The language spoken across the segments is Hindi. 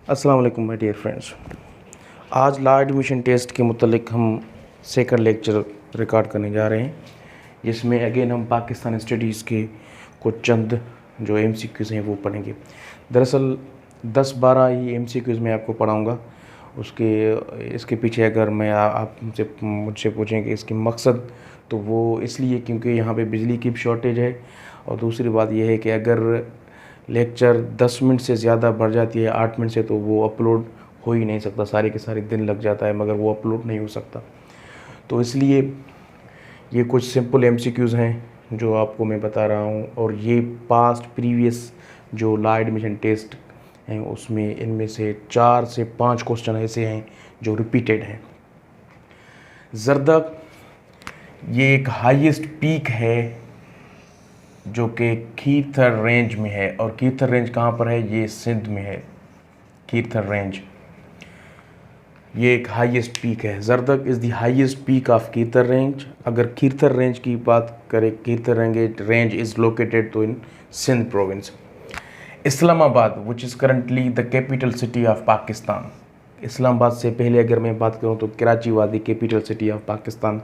अस्सलाम वालेकुम माय डियर फ्रेंड्स। आज लॉ एडमिशन टेस्ट के मुतल्लिक हम सेकंड लेक्चर रिकॉर्ड करने जा रहे हैं, जिसमें अगेन हम पाकिस्तान स्टडीज़ के कुछ चंद जो एमसीक्यूज़ हैं वो पढ़ेंगे। दरअसल 10-12 ही एमसीक्यूज़ मैं आपको पढ़ाऊँगा। इसके पीछे अगर मैं आप मुझसे पूछें कि इसके मकसद, तो वो इसलिए क्योंकि यहाँ पे बिजली की भी शॉर्टेज है, और दूसरी बात यह है कि अगर लेक्चर 10 मिनट से ज़्यादा बढ़ जाती है 8 मिनट से, तो वो अपलोड हो ही नहीं सकता। सारे के सारे दिन लग जाता है, मगर वो अपलोड नहीं हो सकता। तो इसलिए ये कुछ सिंपल एमसीक्यूज़ हैं जो आपको मैं बता रहा हूँ, और ये पास्ट प्रीवियस जो लॉ एडमिशन टेस्ट हैं उसमें इनमें से 4 से 5 क्वेश्चन ऐसे हैं जो रिपीटेड हैं। ज़रदक ये एक हाईएस्ट पीक है जो कि खीरथर रेंज में है, और खीरथर रेंज कहाँ पर है? ये सिंध में है। खीरथर रेंज ये एक हाईएस्ट पीक है। Zardak is the highest peak of Kirthar range. अगर खीरथर रेंज की बात करें, खीरथर रेंज इज़ लोकेटेड तो in Sindh province. Islamabad which is currently the capital city of Pakistan. Islamabad से पहले अगर मैं बात करूँ तो Karachi was the capital city of Pakistan.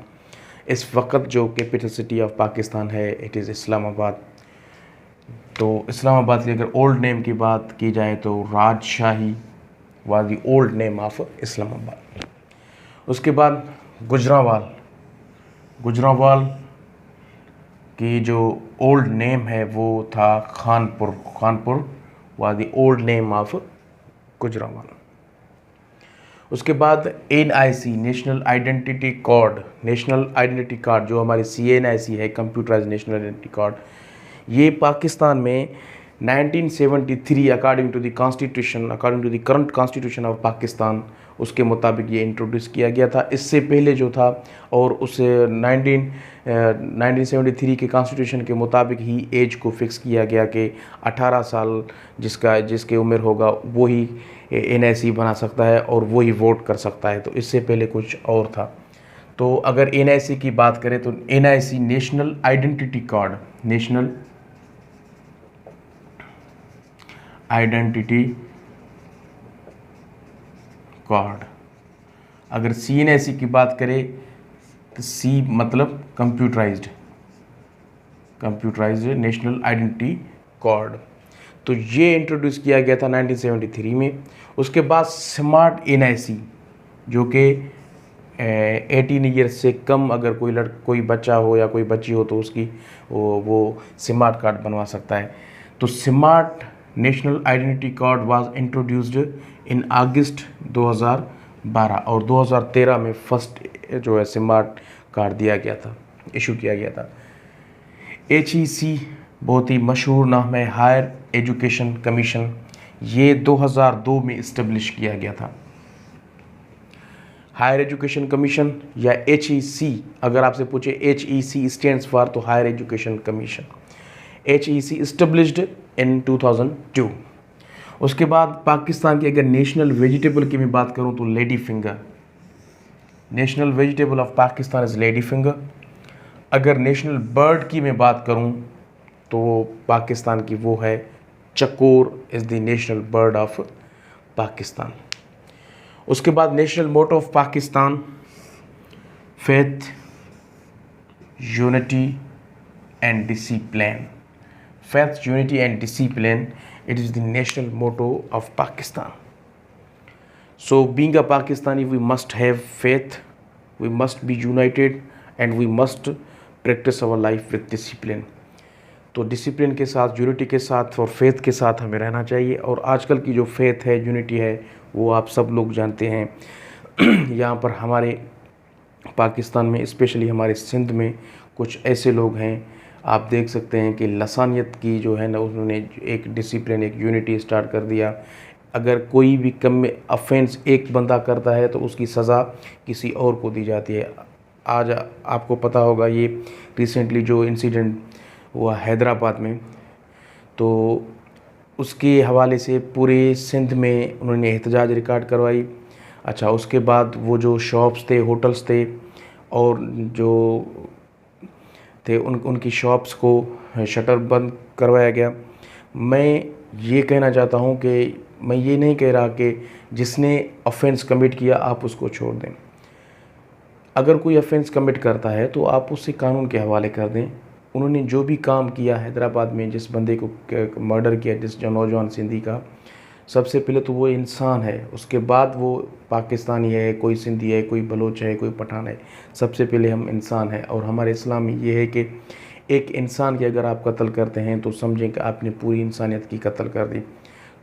इस वक्त जो कैपिटल सिटी ऑफ पाकिस्तान है इट इज़ इस्लामाबाद। तो इस्लामाबाद की अगर ओल्ड नेम की बात की जाए तो राजशाही was the old name of Islamabad. उसके बाद गुजरांवाल की जो ओल्ड नेम है वो था Khanpur was the old name of Gujranwala. उसके बाद NIC नेशनल आइडेंटिटी कार्ड जो हमारी CNIC है, कंप्यूटराइज नेशनल आइडेंटिटी कार्ड, ये पाकिस्तान में 1973 according to the current constitution of Pakistan, उसके मुताबिक ये इंट्रोड्यूस किया गया था। इससे पहले जो था, और उस 1973 के कॉन्स्टिट्यूशन के मुताबिक ही एज को फिक्स किया गया कि 18 साल जिसके उम्र होगा वो ही NIC बना सकता है और वो ही वोट कर सकता है। तो इससे पहले कुछ और था। तो अगर NIC की बात करें तो NIC नेशनल आइडेंटिटी कार्ड। अगर CNIC की बात करें तो C मतलब कंप्यूटराइज्ड नेशनल आइडेंटिटी कार्ड। तो ये इंट्रोड्यूस किया गया था 1973 में। उसके बाद स्मार्ट NIC जो कि 18 ईयर्स से कम अगर कोई बच्चा हो या कोई बच्ची हो तो उसकी वो स्मार्ट कार्ड बनवा सकता है। तो smart national identity card was introduced in August 2012, और 2013 में फर्स्ट जो है स्मार्ट कार्ड इशू किया गया था। HEC बहुत ही मशहूर नाम है, हायर एजुकेशन कमीशन। ये 2002 में इस्टेब्लिश किया गया था। हायर एजुकेशन कमीशन या HEC, अगर आपसे पूछे HEC स्टैंड्स फॉर, तो higher education commission. HEC established in 2002। उसके बाद पाकिस्तान की अगर नेशनल वेजिटेबल की मैं बात करूं तो lady finger. National vegetable of Pakistan is lady finger. अगर नेशनल बर्ड की मैं बात करूं तो पाकिस्तान की वो है चकोर, is the national bird of Pakistan. उसके बाद national motto of Pakistan, faith, unity and discipline. Faith, unity and discipline, it is the national motto of Pakistan. So being a Pakistani, we must have faith, we must be united, and we must practice our life with discipline. तो डिसिप्लिन के साथ, यूनिटी के साथ और फेथ के साथ हमें रहना चाहिए। और आजकल की जो फेथ है, यूनिटी है, वो आप सब लोग जानते हैं। यहाँ पर हमारे पाकिस्तान में, स्पेशली हमारे सिंध में कुछ ऐसे लोग हैं, आप देख सकते हैं कि लसानियत की जो है ना, उन्होंने एक डिसिप्लिन, एक यूनिटी स्टार्ट कर दिया। अगर कोई भी कम ऑफेंस एक बंदा करता है तो उसकी सज़ा किसी और को दी जाती है। आज आपको पता होगा ये रिसेंटली जो इंसिडेंट हुआ हैदराबाद में, तो उसके हवाले से पूरे सिंध में उन्होंने एहतजाज रिकॉर्ड करवाई। अच्छा, उसके बाद वो जो शॉप्स थे, होटल्स थे, और जो थे उनकी शॉप्स को शटर बंद करवाया गया। मैं ये कहना चाहता हूँ कि मैं ये नहीं कह रहा कि जिसने ऑफेंस कमिट किया आप उसको छोड़ दें। अगर कोई ऑफेंस कमिट करता है तो आप उससे कानून के हवाले कर दें। उन्होंने जो भी काम किया हैदराबाद में, जिस बंदे को मर्डर किया, जिस जो नौजवान सिंधी का, सबसे पहले तो वो इंसान है, उसके बाद वो पाकिस्तानी है, कोई सिंधी है, कोई बलोच है, कोई पठान है। सबसे पहले हम इंसान हैं। और हमारे इस्लाम में ये है कि एक इंसान की अगर आप कत्ल करते हैं तो समझें कि आपने पूरी इंसानियत की कत्ल कर दी।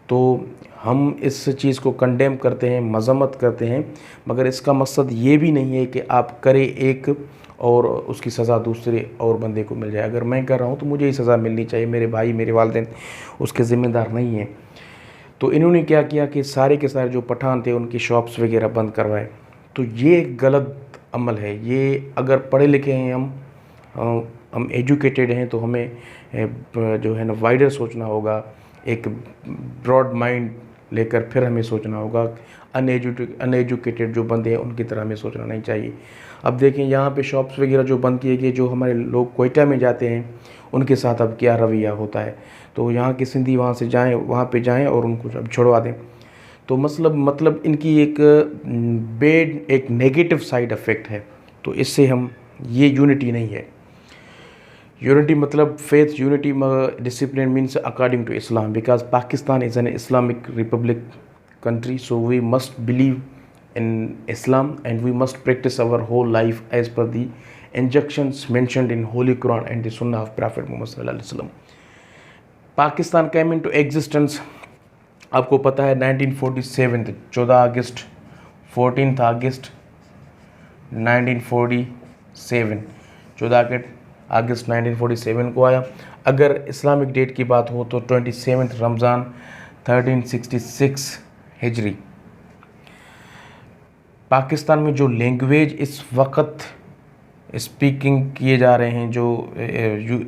तो हम इस चीज़ को कंडेम करते हैं, मज़म्मत करते हैं, मगर इसका मकसद ये भी नहीं है कि आप करें एक और उसकी सज़ा दूसरे और बंदे को मिल जाए। अगर मैं कर रहा हूँ तो मुझे ही सज़ा मिलनी चाहिए, मेरे भाई, मेरे वालिदैन उसके ज़िम्मेदार नहीं हैं। तो इन्होंने क्या किया कि सारे के सारे जो पठान थे उनकी शॉप्स वगैरह बंद करवाए। तो ये एक गलत अमल है। ये अगर पढ़े लिखे हैं हम एजुकेटेड हैं तो हमें जो है ना वाइडर सोचना होगा, एक ब्रॉड माइंड लेकर फिर हमें सोचना होगा। अनएजुकेटेड जो बंदे हैं उनकी तरह हमें सोचना नहीं चाहिए। अब देखें यहाँ पे शॉप्स वगैरह जो बंद किए गए, जो हमारे लोग कोयटा में जाते हैं उनके साथ अब क्या रवैया होता है। तो यहाँ के सिंधी वहाँ से जाएँ, वहाँ पे जाएँ और उनको अब छुड़वा दें। तो मतलब इनकी एक एक नेगेटिव साइड इफ़ेक्ट है। तो इससे हम, ये यूनिटी नहीं है। यूनिटी मतलब faith unity discipline means according to Islam, because Pakistan is an Islamic republic country, so we must believe in Islam and we must practice our whole life as per the injunctions mentioned in Holy Quran and the Sunnah of Prophet Muhammad sallallahu alaihi wasallam. Pakistan came into existence, आपको पता है 1947, 14 अगस्त 14 अगस्त 1947, 14 अगस्त 1947 को आया। अगर इस्लामिक डेट की बात हो तो 27 रमज़ान 1366 हिजरी। पाकिस्तान में जो लैंग्वेज इस वक्त स्पीकिंग किए जा रहे हैं, जो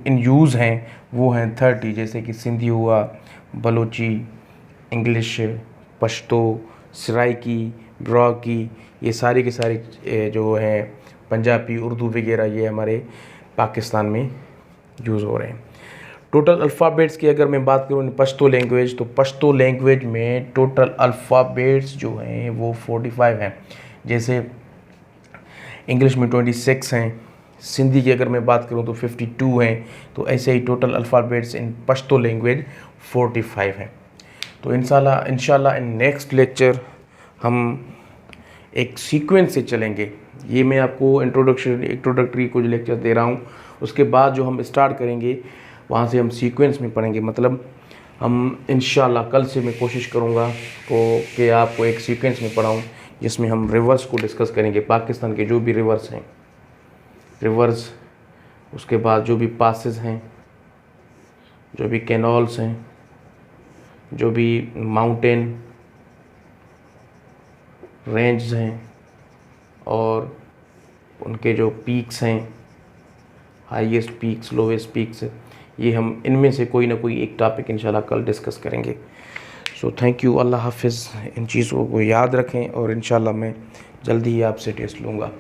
इन यूज़ हैं, वो हैं 30, जैसे कि सिंधी हुआ, बलोची, इंग्लिश, पश्तो, सराइकी, ब्रॉकी, ये सारी की सारी जो हैं, पंजाबी, उर्दू वगैरह, ये हमारे पाकिस्तान में यूज़ हो रहे हैं। टोटल अल्फ़ाबेट्स की अगर मैं बात करूँ पश्तो लैंग्वेज, तो पश्तो लैंग्वेज में टोटल अल्फ़ाबेट्स जो हैं वो 45 हैं। जैसे इंग्लिश में 26 हैं, सिंधी की अगर मैं बात करूँ तो 52 हैं। तो ऐसे ही टोटल अल्फ़ाबेट्स इन पश्तो लैंग्वेज 45 हैं। तो इंशाल्लाह इन नेक्स्ट लेक्चर हम एक सीक्वेंस से चलेंगे। ये मैं आपको इंट्रोडक्टरी कुछ लेक्चर दे रहा हूँ, उसके बाद जो हम स्टार्ट करेंगे वहाँ से हम सीक्वेंस में पढ़ेंगे। मतलब हम इंशाल्लाह कल से मैं कोशिश करूँगा कि आपको एक सीक्वेंस में पढ़ाऊँ जिसमें हम रिवर्स को डिस्कस करेंगे, पाकिस्तान के जो भी रिवर्स हैं, रिवर्स, उसके बाद जो भी पासेस हैं, जो भी कैनाल्स हैं, जो भी माउंटेन रेंज हैं और उनके जो पीक्स हैं, हाईएस्ट पीक्स, लोवेस्ट पीक्स, ये हम इनमें से कोई ना कोई एक टॉपिक इंशाल्लाह कल डिस्कस करेंगे। सो थैंक यू, अल्लाह हाफिज़। इन चीज़ों को याद रखें और इंशाल्लाह मैं जल्दी ही आपसे टेस्ट लूँगा।